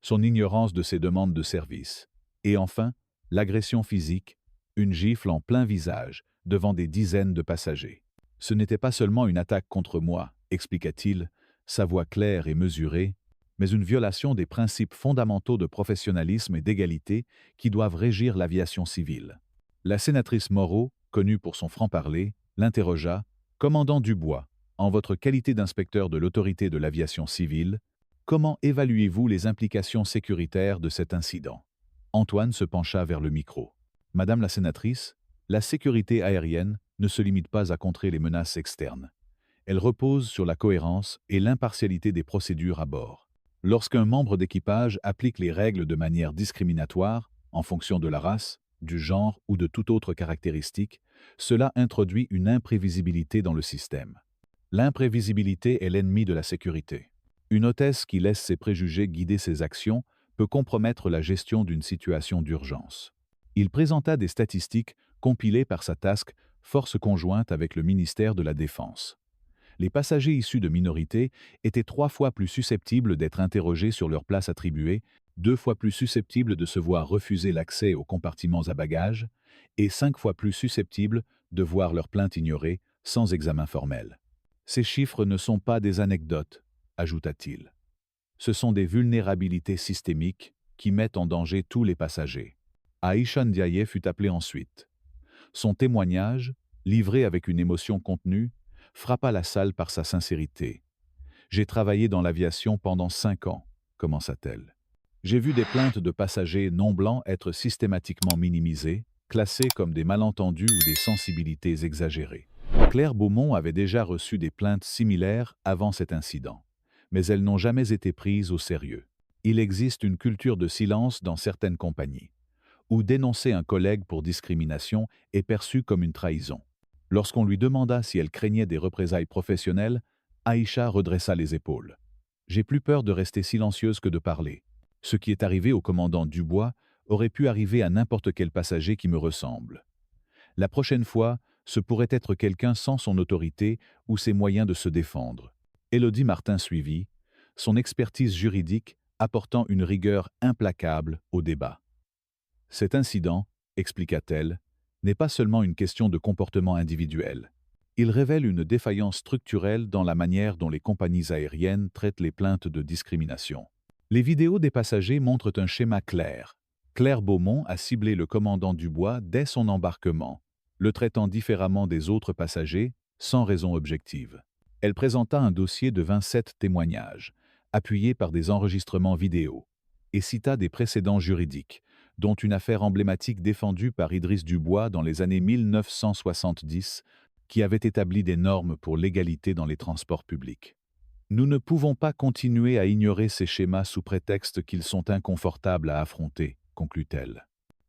son ignorance de ses demandes de service. Et enfin, l'agression physique, une gifle en plein visage, devant des dizaines de passagers. « Ce n'était pas seulement une attaque contre moi, » expliqua-t-il, sa voix claire et mesurée, mais une violation des principes fondamentaux de professionnalisme et d'égalité qui doivent régir l'aviation civile. La sénatrice Moreau, connue pour son franc-parler, l'interrogea. « Commandant Dubois, en votre qualité d'inspecteur de l'autorité de l'aviation civile, comment évaluez-vous les implications sécuritaires de cet incident ?» Antoine se pencha vers le micro. « Madame la sénatrice, la sécurité aérienne ne se limite pas à contrer les menaces externes. Elle repose sur la cohérence et l'impartialité des procédures à bord. Lorsqu'un membre d'équipage applique les règles de manière discriminatoire, en fonction de la race, du genre ou de toute autre caractéristique, cela introduit une imprévisibilité dans le système. L'imprévisibilité est l'ennemi de la sécurité. Une hôtesse qui laisse ses préjugés guider ses actions peut compromettre la gestion d'une situation d'urgence. » Il présenta des statistiques compilées par sa task Force conjointe avec le ministère de la Défense. Les passagers issus de minorités étaient 3 fois plus susceptibles d'être interrogés sur leur place attribuée, 2 fois plus susceptibles de se voir refuser l'accès aux compartiments à bagages et 5 fois plus susceptibles de voir leur plainte ignorée sans examen formel. Ces chiffres ne sont pas des anecdotes, ajouta-t-il. Ce sont des vulnérabilités systémiques qui mettent en danger tous les passagers. Aïcha Ndiaye fut appelée ensuite. Son témoignage, livré avec une émotion contenue, frappa la salle par sa sincérité. « J'ai travaillé dans l'aviation pendant 5 ans, » commença-t-elle. « J'ai vu des plaintes de passagers non blancs être systématiquement minimisées, classés comme des malentendus ou des sensibilités exagérées. Claire Beaumont avait déjà reçu des plaintes similaires avant cet incident, mais elles n'ont jamais été prises au sérieux. Il existe une culture de silence dans certaines compagnies, où dénoncer un collègue pour discrimination est perçu comme une trahison. Lorsqu'on lui demanda si elle craignait des représailles professionnelles, Aïcha redressa les épaules. J'ai plus peur de rester silencieuse que de parler. Ce qui est arrivé au commandant Dubois aurait pu arriver à n'importe quel passager qui me ressemble. La prochaine fois, ce pourrait être quelqu'un sans son autorité ou ses moyens de se défendre. Élodie Martin suivit, son expertise juridique apportant une rigueur implacable au débat. Cet incident, expliqua-t-elle, n'est pas seulement une question de comportement individuel. Il révèle une défaillance structurelle dans la manière dont les compagnies aériennes traitent les plaintes de discrimination. Les vidéos des passagers montrent un schéma clair. Claire Beaumont a ciblé le commandant Dubois dès son embarquement, le traitant différemment des autres passagers, sans raison objective. Elle présenta un dossier de 27 témoignages, appuyés par des enregistrements vidéo, et cita des précédents juridiques, dont une affaire emblématique défendue par Idriss Dubois dans les années 1970, qui avait établi des normes pour l'égalité dans les transports publics. Nous ne pouvons pas continuer à ignorer ces schémas sous prétexte qu'ils sont inconfortables à affronter, conclut-elle.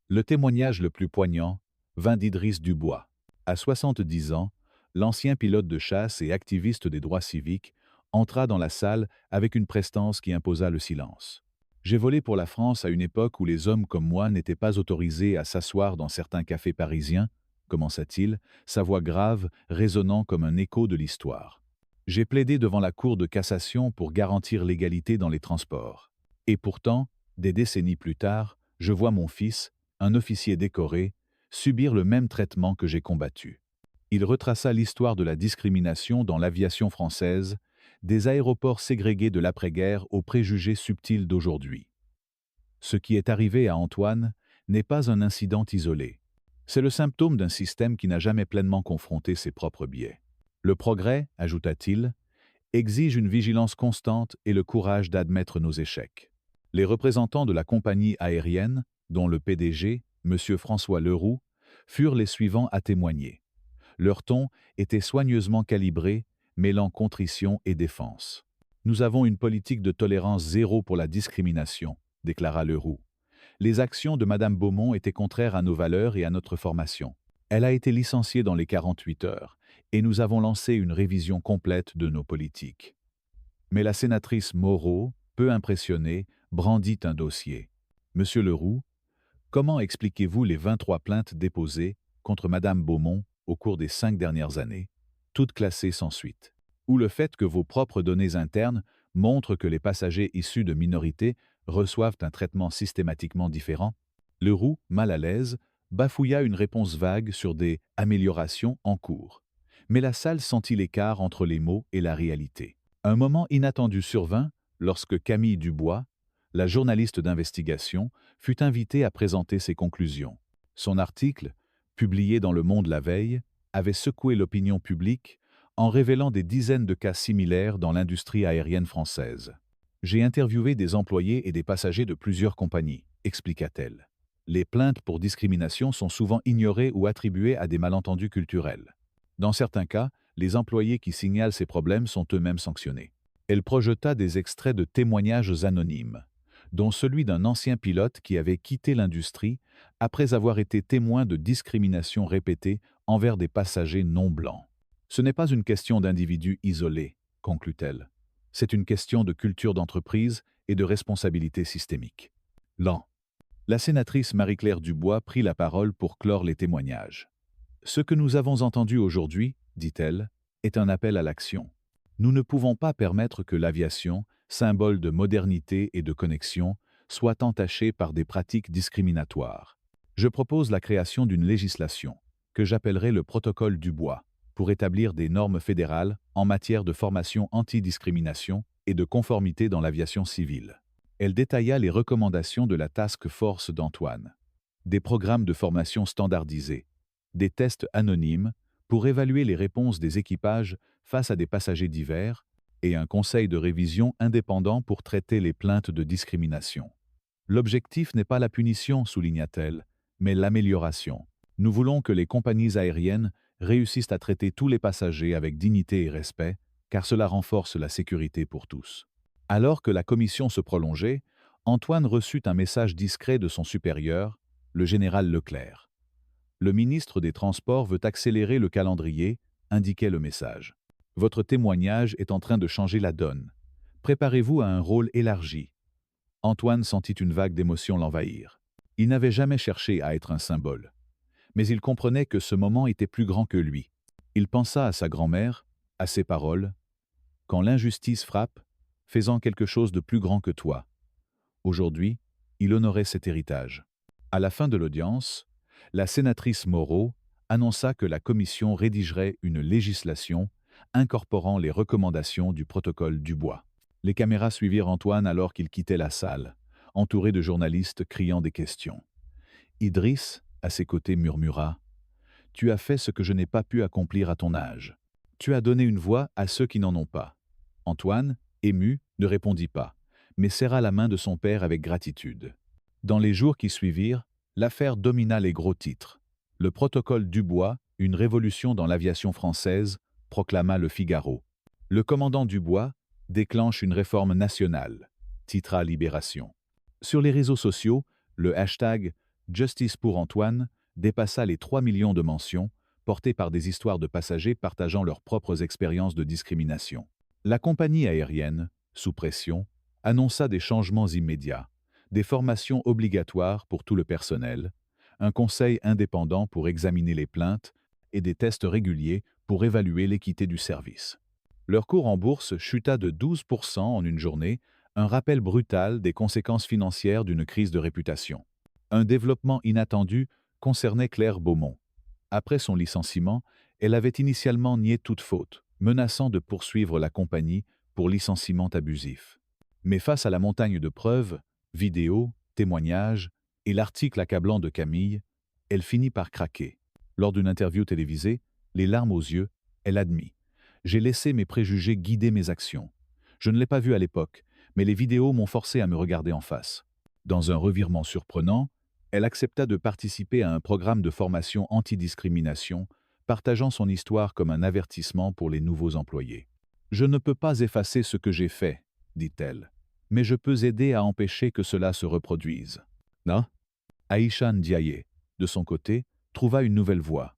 Le témoignage le plus poignant vint d'Idriss Dubois. À 70 ans, l'ancien pilote de chasse et activiste des droits civiques entra dans la salle avec une prestance qui imposa le silence. J'ai volé pour la France à une époque où les hommes comme moi n'étaient pas autorisés à s'asseoir dans certains cafés parisiens, commença-t-il, sa voix grave résonnant comme un écho de l'histoire. J'ai plaidé devant la Cour de cassation pour garantir l'égalité dans les transports. Et pourtant, des décennies plus tard, je vois mon fils, un officier décoré, subir le même traitement que j'ai combattu. Il retraça l'histoire de la discrimination dans l'aviation française, des aéroports ségrégés de l'après-guerre aux préjugés subtils d'aujourd'hui. Ce qui est arrivé à Antoine n'est pas un incident isolé. C'est le symptôme d'un système qui n'a jamais pleinement confronté ses propres biais. Le progrès, ajouta-t-il, exige une vigilance constante et le courage d'admettre nos échecs. Les représentants de la compagnie aérienne, dont le PDG, M. François Leroux, furent les suivants à témoigner. Leur ton était soigneusement calibré, mêlant contrition et défense. « Nous avons une politique de tolérance zéro pour la discrimination », déclara Leroux. Les actions de Mme Beaumont étaient contraires à nos valeurs et à notre formation. Elle a été licenciée dans les 48 heures, et nous avons lancé une révision complète de nos politiques. Mais la sénatrice Moreau, peu impressionnée, brandit un dossier. « Monsieur Leroux, comment expliquez-vous les 23 plaintes déposées contre Mme Beaumont au cours des 5 dernières années, toutes classées sans suite? Ou le fait que vos propres données internes montrent que les passagers issus de minorités reçoivent un traitement systématiquement différent ?» Leroux, mal à l'aise, bafouilla une réponse vague sur des « améliorations en cours ». Mais la salle sentit l'écart entre les mots et la réalité. Un moment inattendu survint lorsque Camille Dubois, la journaliste d'investigation, fut invitée à présenter ses conclusions. Son article, publié dans Le Monde la veille, avait secoué l'opinion publique en révélant des dizaines de cas similaires dans l'industrie aérienne française. « J'ai interviewé des employés et des passagers de plusieurs compagnies », expliqua-t-elle. Les plaintes pour discrimination sont souvent ignorées ou attribuées à des malentendus culturels. Dans certains cas, les employés qui signalent ces problèmes sont eux-mêmes sanctionnés. Elle projeta des extraits de témoignages anonymes, dont celui d'un ancien pilote qui avait quitté l'industrie après avoir été témoin de discriminations répétées envers des passagers non blancs. « Ce n'est pas une question d'individus isolés », conclut-elle. « C'est une question de culture d'entreprise et de responsabilité systémique. » La sénatrice Marie-Claire Dubois prit la parole pour clore les témoignages. « Ce que nous avons entendu aujourd'hui, dit-elle, est un appel à l'action. Nous ne pouvons pas permettre que l'aviation, symbole de modernité et de connexion, soit entachée par des pratiques discriminatoires. Je propose la création d'une législation, que j'appellerai le protocole Dubois, pour établir des normes fédérales en matière de formation anti-discrimination et de conformité dans l'aviation civile. » Elle détailla les recommandations de la Task Force d'Antoine. Des programmes de formation standardisés, des tests anonymes pour évaluer les réponses des équipages face à des passagers divers et un conseil de révision indépendant pour traiter les plaintes de discrimination. L'objectif n'est pas la punition, souligna-t-elle, mais l'amélioration. Nous voulons que les compagnies aériennes réussissent à traiter tous les passagers avec dignité et respect, car cela renforce la sécurité pour tous. Alors que la commission se prolongeait, Antoine reçut un message discret de son supérieur, le général Leclerc. Le ministre des Transports veut accélérer le calendrier, indiquait le message. Votre témoignage est en train de changer la donne. Préparez-vous à un rôle élargi. Antoine sentit une vague d'émotion l'envahir. Il n'avait jamais cherché à être un symbole. Mais il comprenait que ce moment était plus grand que lui. Il pensa à sa grand-mère, à ses paroles. Quand l'injustice frappe, fais-en quelque chose de plus grand que toi. Aujourd'hui, il honorait cet héritage. À la fin de l'audience, la sénatrice Moreau annonça que la commission rédigerait une législation incorporant les recommandations du protocole Dubois. Les caméras suivirent Antoine alors qu'il quittait la salle, entouré de journalistes criant des questions. Idriss, à ses côtés, murmura « Tu as fait ce que je n'ai pas pu accomplir à ton âge. Tu as donné une voix à ceux qui n'en ont pas. » Antoine, ému, ne répondit pas, mais serra la main de son père avec gratitude. Dans les jours qui suivirent, l'affaire domina les gros titres. Le protocole Dubois, une révolution dans l'aviation française, proclama Le Figaro. Le commandant Dubois déclenche une réforme nationale, titra Libération. Sur les réseaux sociaux, le hashtag Justice pour Antoine dépassa les 3 millions de mentions, portées par des histoires de passagers partageant leurs propres expériences de discrimination. La compagnie aérienne, sous pression, annonça des changements immédiats, des formations obligatoires pour tout le personnel, un conseil indépendant pour examiner les plaintes et des tests réguliers pour évaluer l'équité du service. Leur cours en bourse chuta de 12% en une journée, un rappel brutal des conséquences financières d'une crise de réputation. Un développement inattendu concernait Claire Beaumont. Après son licenciement, elle avait initialement nié toute faute, menaçant de poursuivre la compagnie pour licenciement abusif. Mais face à la montagne de preuves, vidéos, témoignages et l'article accablant de Camille, elle finit par craquer. Lors d'une interview télévisée, les larmes aux yeux, elle admit « J'ai laissé mes préjugés guider mes actions. Je ne l'ai pas vu à l'époque, mais les vidéos m'ont forcé à me regarder en face. » Dans un revirement surprenant, elle accepta de participer à un programme de formation anti-discrimination, partageant son histoire comme un avertissement pour les nouveaux employés. « Je ne peux pas effacer ce que j'ai fait, dit-elle, mais je peux aider à empêcher que cela se reproduise. » Non ? Aïcha Ndiaye, de son côté, trouva une nouvelle voie.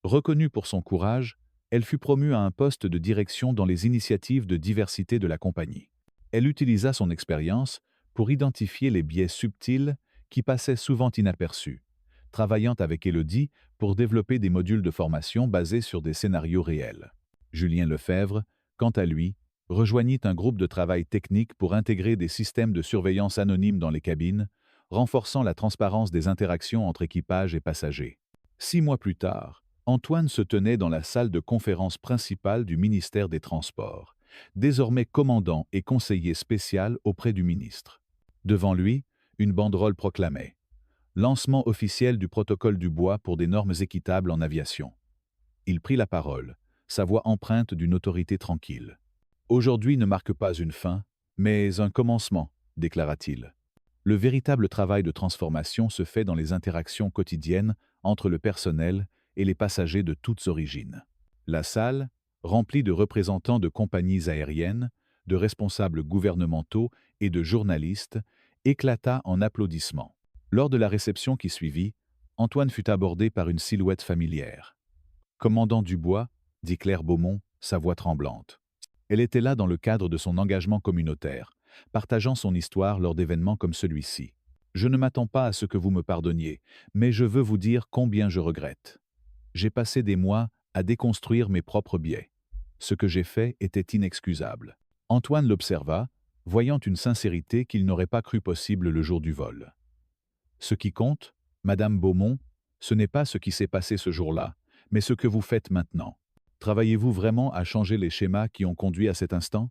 Reconnue pour son courage, elle fut promue à un poste de direction dans les initiatives de diversité de la compagnie. Elle utilisa son expérience pour identifier les biais subtils qui passaient souvent inaperçus, travaillant avec Élodie pour développer des modules de formation basés sur des scénarios réels. Julien Lefebvre, quant à lui, rejoignit un groupe de travail technique pour intégrer des systèmes de surveillance anonymes dans les cabines, renforçant la transparence des interactions entre équipage et passagers. 6 mois plus tard, Antoine se tenait dans la salle de conférence principale du ministère des Transports, désormais commandant et conseiller spécial auprès du ministre. Devant lui, une banderole proclamait « Lancement officiel du protocole Dubois pour des normes équitables en aviation ». Il prit la parole, sa voix empreinte d'une autorité tranquille. « Aujourd'hui ne marque pas une fin, mais un commencement », déclara-t-il. Le véritable travail de transformation se fait dans les interactions quotidiennes entre le personnel et les passagers de toutes origines. La salle, remplie de représentants de compagnies aériennes, de responsables gouvernementaux et de journalistes, éclata en applaudissements. Lors de la réception qui suivit, Antoine fut abordé par une silhouette familière. « Commandant Dubois », dit Claire Beaumont, sa voix tremblante. Elle était là dans le cadre de son engagement communautaire, partageant son histoire lors d'événements comme celui-ci. « Je ne m'attends pas à ce que vous me pardonniez, mais je veux vous dire combien je regrette. J'ai passé des mois à déconstruire mes propres biais. Ce que j'ai fait était inexcusable. » Antoine l'observa, voyant une sincérité qu'il n'aurait pas cru possible le jour du vol. « Ce qui compte, Madame Beaumont, ce n'est pas ce qui s'est passé ce jour-là, mais ce que vous faites maintenant. Travaillez-vous vraiment à changer les schémas qui ont conduit à cet instant ?»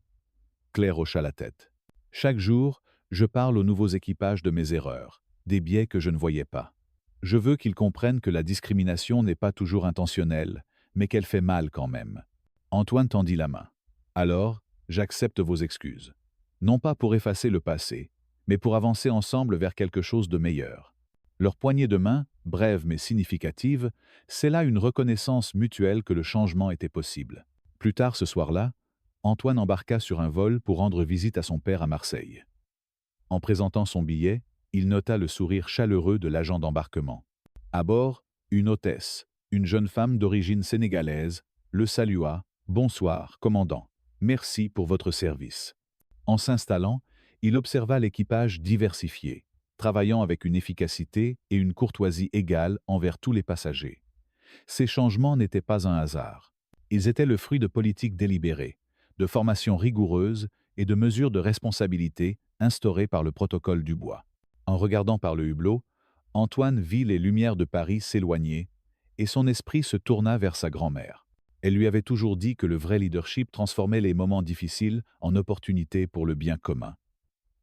Claire hocha la tête. « Chaque jour, je parle aux nouveaux équipages de mes erreurs, des biais que je ne voyais pas. Je veux qu'ils comprennent que la discrimination n'est pas toujours intentionnelle, mais qu'elle fait mal quand même. » Antoine tendit la main. « Alors, j'accepte vos excuses. Non pas pour effacer le passé, mais pour avancer ensemble vers quelque chose de meilleur. » Leur poignée de main Brève mais significative, c'est là une reconnaissance mutuelle que le changement était possible. Plus tard ce soir-là, Antoine embarqua sur un vol pour rendre visite à son père à Marseille. En présentant son billet, il nota le sourire chaleureux de l'agent d'embarquement. À bord, une hôtesse, une jeune femme d'origine sénégalaise, le salua. Bonsoir, commandant. Merci pour votre service. En s'installant, il observa l'équipage diversifié, travaillant avec une efficacité et une courtoisie égales envers tous les passagers. Ces changements n'étaient pas un hasard. Ils étaient le fruit de politiques délibérées, de formations rigoureuses et de mesures de responsabilité instaurées par le protocole du bois. En regardant par le hublot, Antoine vit les lumières de Paris s'éloigner et son esprit se tourna vers sa grand-mère. Elle lui avait toujours dit que le vrai leadership transformait les moments difficiles en opportunités pour le bien commun.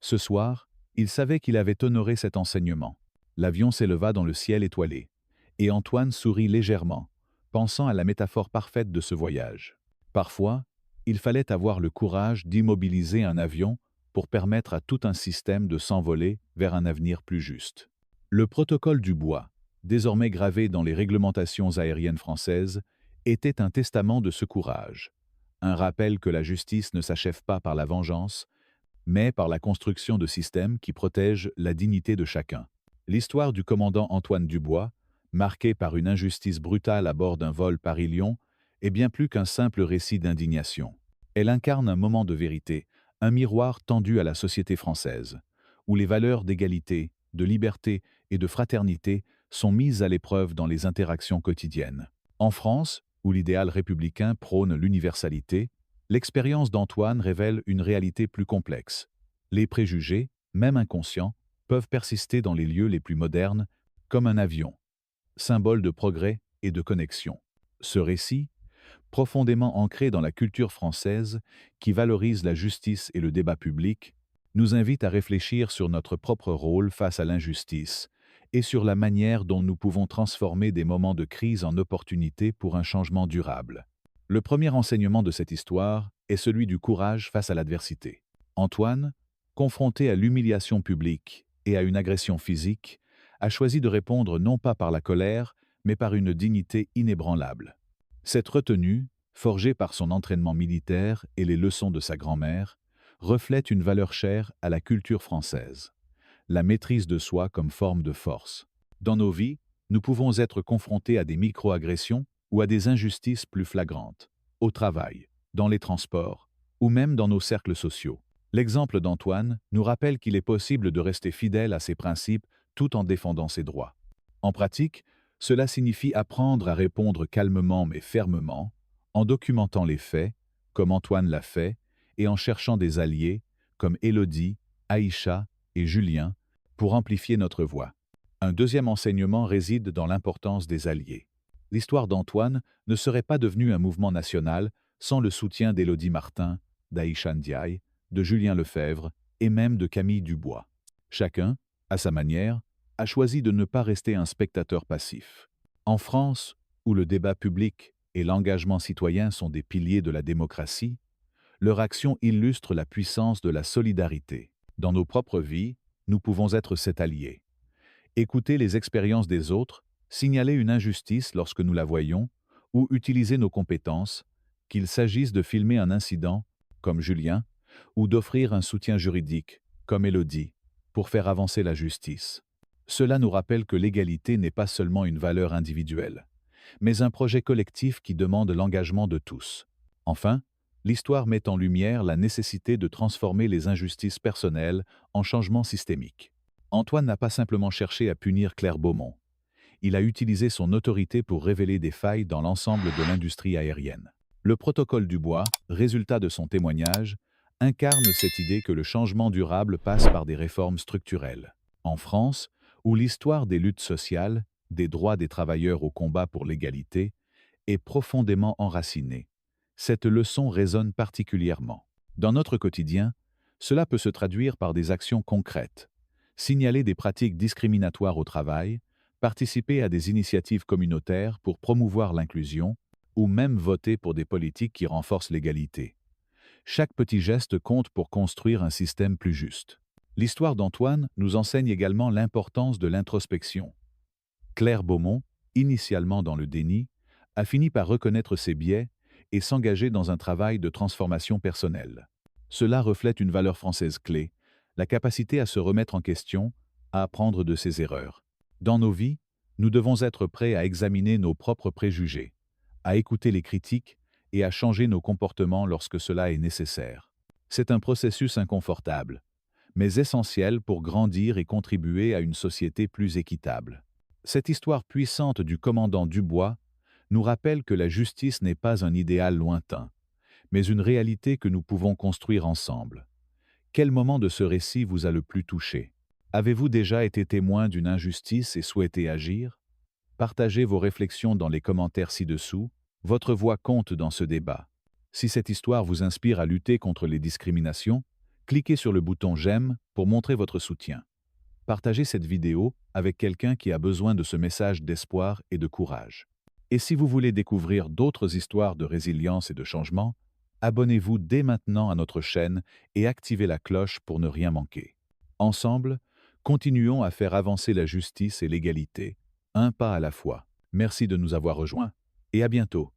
Ce soir, il savait qu'il avait honoré cet enseignement. L'avion s'éleva dans le ciel étoilé, et Antoine sourit légèrement, pensant à la métaphore parfaite de ce voyage. Parfois, il fallait avoir le courage d'immobiliser un avion pour permettre à tout un système de s'envoler vers un avenir plus juste. Le protocole du bois, désormais gravé dans les réglementations aériennes françaises, était un testament de ce courage, un rappel que la justice ne s'achève pas par la vengeance, mais par la construction de systèmes qui protègent la dignité de chacun. L'histoire du commandant Antoine Dubois, marquée par une injustice brutale à bord d'un vol Paris-Lyon, est bien plus qu'un simple récit d'indignation. Elle incarne un moment de vérité, un miroir tendu à la société française, où les valeurs d'égalité, de liberté et de fraternité sont mises à l'épreuve dans les interactions quotidiennes. En France, où l'idéal républicain prône l'universalité, l'expérience d'Antoine révèle une réalité plus complexe. Les préjugés, même inconscients, peuvent persister dans les lieux les plus modernes, comme un avion, symbole de progrès et de connexion. Ce récit, profondément ancré dans la culture française, qui valorise la justice et le débat public, nous invite à réfléchir sur notre propre rôle face à l'injustice et sur la manière dont nous pouvons transformer des moments de crise en opportunités pour un changement durable. Le premier enseignement de cette histoire est celui du courage face à l'adversité. Antoine, confronté à l'humiliation publique et à une agression physique, a choisi de répondre non pas par la colère, mais par une dignité inébranlable. Cette retenue, forgée par son entraînement militaire et les leçons de sa grand-mère, reflète une valeur chère à la culture française: la maîtrise de soi comme forme de force. Dans nos vies, nous pouvons être confrontés à des micro-agressions ou à des injustices plus flagrantes, au travail, dans les transports, ou même dans nos cercles sociaux. L'exemple d'Antoine nous rappelle qu'il est possible de rester fidèle à ses principes tout en défendant ses droits. En pratique, cela signifie apprendre à répondre calmement mais fermement, en documentant les faits, comme Antoine l'a fait, et en cherchant des alliés, comme Élodie, Aïcha et Julien, pour amplifier notre voix. Un deuxième enseignement réside dans l'importance des alliés. L'histoire d'Antoine ne serait pas devenue un mouvement national sans le soutien d'Élodie Martin, d'Aïcha Ndiaye, de Julien Lefebvre et même de Camille Dubois. Chacun, à sa manière, a choisi de ne pas rester un spectateur passif. En France, où le débat public et l'engagement citoyen sont des piliers de la démocratie, leur action illustre la puissance de la solidarité. Dans nos propres vies, nous pouvons être cet allié. Écouter les expériences des autres, signaler une injustice lorsque nous la voyons, ou utiliser nos compétences, qu'il s'agisse de filmer un incident, comme Julien, ou d'offrir un soutien juridique, comme Élodie, pour faire avancer la justice. Cela nous rappelle que l'égalité n'est pas seulement une valeur individuelle, mais un projet collectif qui demande l'engagement de tous. Enfin, l'histoire met en lumière la nécessité de transformer les injustices personnelles en changements systémiques. Antoine n'a pas simplement cherché à punir Claire Beaumont. Il a utilisé son autorité pour révéler des failles dans l'ensemble de l'industrie aérienne. Le protocole du bois, résultat de son témoignage, incarne cette idée que le changement durable passe par des réformes structurelles. En France, où l'histoire des luttes sociales, des droits des travailleurs au combat pour l'égalité, est profondément enracinée, cette leçon résonne particulièrement. Dans notre quotidien, cela peut se traduire par des actions concrètes: signaler des pratiques discriminatoires au travail, participer à des initiatives communautaires pour promouvoir l'inclusion, ou même voter pour des politiques qui renforcent l'égalité. Chaque petit geste compte pour construire un système plus juste. L'histoire d'Antoine nous enseigne également l'importance de l'introspection. Claire Beaumont, initialement dans le déni, a fini par reconnaître ses biais et s'engager dans un travail de transformation personnelle. Cela reflète une valeur française clé, la capacité à se remettre en question, à apprendre de ses erreurs. Dans nos vies, nous devons être prêts à examiner nos propres préjugés, à écouter les critiques et à changer nos comportements lorsque cela est nécessaire. C'est un processus inconfortable, mais essentiel pour grandir et contribuer à une société plus équitable. Cette histoire puissante du commandant Dubois nous rappelle que la justice n'est pas un idéal lointain, mais une réalité que nous pouvons construire ensemble. Quel moment de ce récit vous a le plus touché? Avez-vous déjà été témoin d'une injustice et souhaité agir? Partagez vos réflexions dans les commentaires ci-dessous. Votre voix compte dans ce débat. Si cette histoire vous inspire à lutter contre les discriminations, cliquez sur le bouton j'aime pour montrer votre soutien. Partagez cette vidéo avec quelqu'un qui a besoin de ce message d'espoir et de courage. Et si vous voulez découvrir d'autres histoires de résilience et de changement, abonnez-vous dès maintenant à notre chaîne et activez la cloche pour ne rien manquer. Ensemble, continuons à faire avancer la justice et l'égalité, un pas à la fois. Merci de nous avoir rejoints et à bientôt.